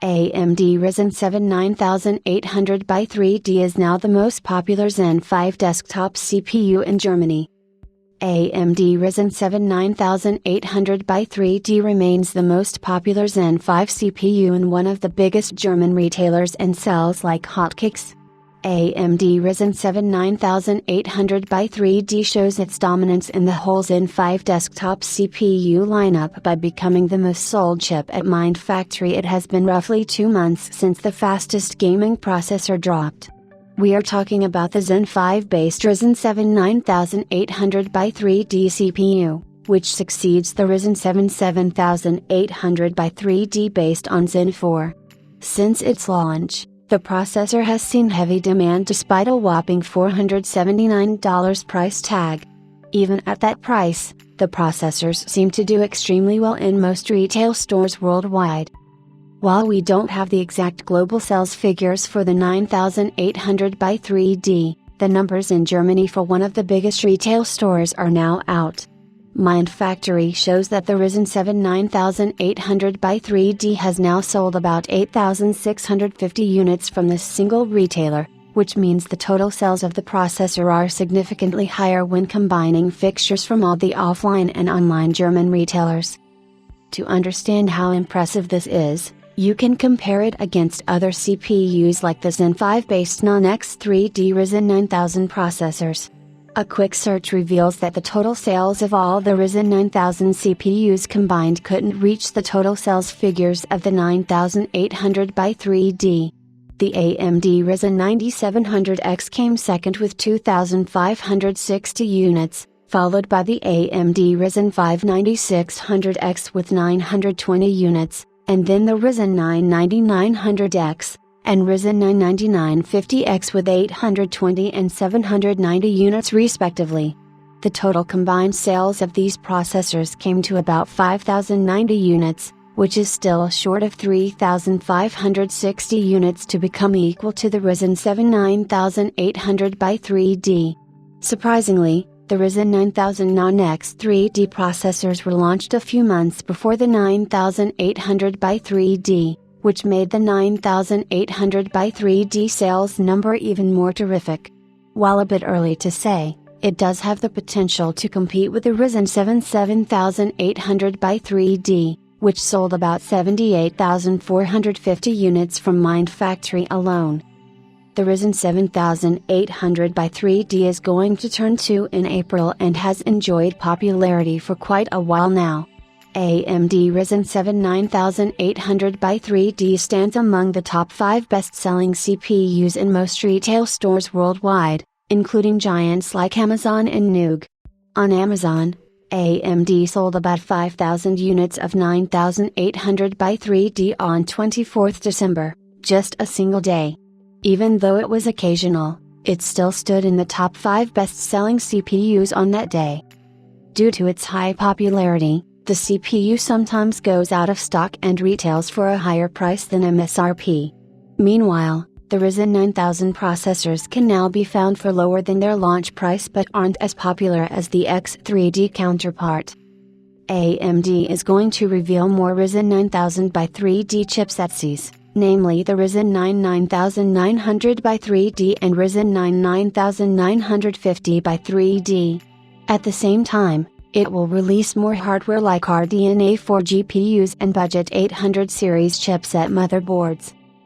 AMD Ryzen 7 9800 by 3D is now the most popular Zen 5 desktop CPU in Germany. AMD Ryzen 7 9800 by 3D remains the most popular Zen 5 CPU in one of the biggest German retailers and sells like hotcakes. AMD Ryzen 7 9800 by 3D shows its dominance in the whole Zen 5 desktop CPU lineup by becoming the most sold chip at Mindfactory. It has been roughly 2 months since the fastest gaming processor dropped. We are talking about the Zen 5 based Ryzen 7 9800 by 3D CPU, which succeeds the Ryzen 7 7800 by 3D based on Zen 4. Since its launch, the processor has seen heavy demand despite a whopping $479 price tag. Even at that price, the processors seem to do extremely well in most retail stores worldwide. While we don't have the exact global sales figures for the 9800 by 3D, the numbers in Germany for one of the biggest retail stores are now out. Mindfactory shows that the Ryzen 7 9800 by 3D has now sold about 8,650 units from this single retailer, which means the total sales of the processor are significantly higher when combining fixtures from all the offline and online German retailers. To understand how impressive this is, you can compare it against other CPUs like the Zen 5 based non-X3D Ryzen 9000 processors. A quick search reveals that the total sales of all the Ryzen 9000 CPUs combined couldn't reach the total sales figures of the 9800 by 3D. The AMD Ryzen 9700X came second with 2,560 units, followed by the AMD Ryzen 5 9600X with 920 units, and then the Ryzen 9 9900X, and Ryzen 9 9950X with 820 and 790 units respectively. The total combined sales of these processors came to about 5,090 units, which is still short of 3,560 units to become equal to the Ryzen 7 9800 by 3D. Surprisingly, the Ryzen 9000 non-X3D processors were launched a few months before the 9800 by 3D, which made the 9800 by 3D sales number even more terrific. While a bit early to say, it does have the potential to compete with the Ryzen 7 7800 by 3D, which sold about 78,450 units from Mindfactory alone. The Ryzen 7800 by 3D is going to turn 2 in April and has enjoyed popularity for quite a while now. AMD Ryzen 7 9800 by 3D stands among the top 5 best-selling CPUs in most retail stores worldwide, including giants like Amazon and Noog. On Amazon, AMD sold about 5,000 units of 9800 by 3D on 24th December, just a single day. Even though it was occasional, it still stood in the top 5 best-selling CPUs on that day. Due to its high popularity, the CPU sometimes goes out of stock and retails for a higher price than MSRP. Meanwhile, the Ryzen 9000 processors can now be found for lower than their launch price but aren't as popular as the X3D counterpart. AMD is going to reveal more Ryzen 9000 by 3D chips at CES, namely the Ryzen 9 9900 by 3D and Ryzen 9 9950 by 3D. At the same time, it will release more hardware like RDNA 4 GPUs and budget 800 series chipset motherboards.